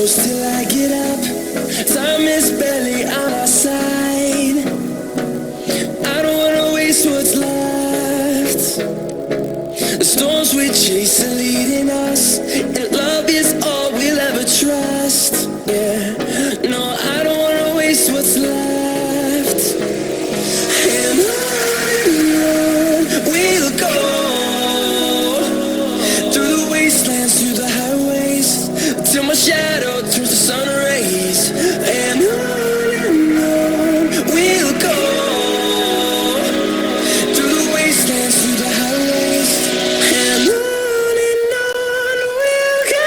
close till I get up. Time is barely on our side. I don't wanna waste what's left. The storms we chase are leading us, and love is all we'll ever trust. Yeah, no, I don't wanna waste what's left. And on we'll go, through the wastelands, through the highways, till my shadow turns to sun rays. And on we'll go, through the wastelands, through the highways. And on we'll go.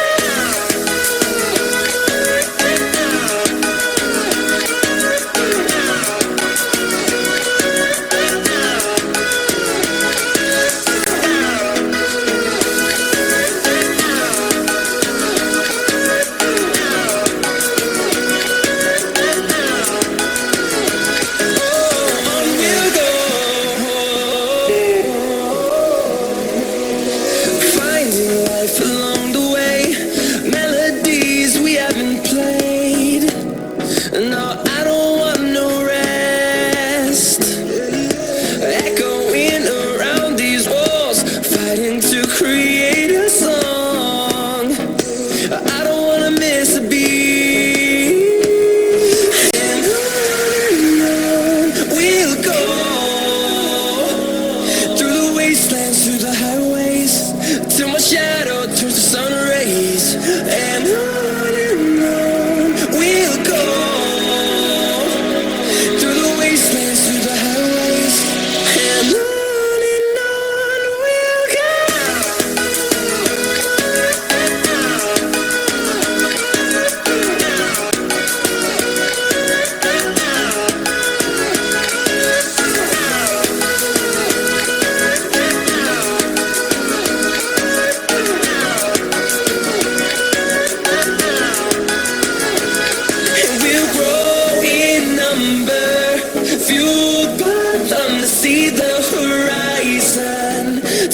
See the horizon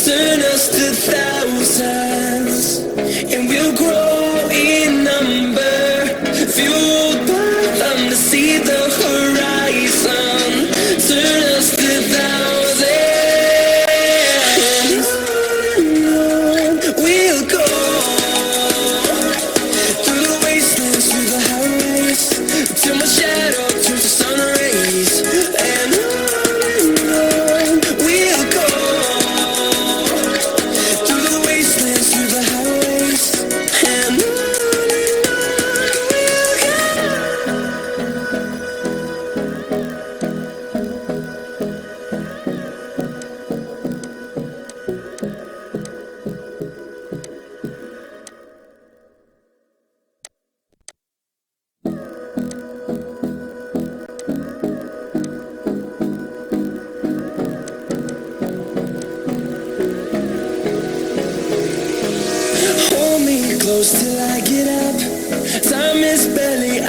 turn us to thousands, and we'll grow in number, fueled by them. To see the horizon turn us to thousands, and on we'll go, through the wastelands, through the highways, till my shadow turns to sun rays. And close till I get up. Time is barely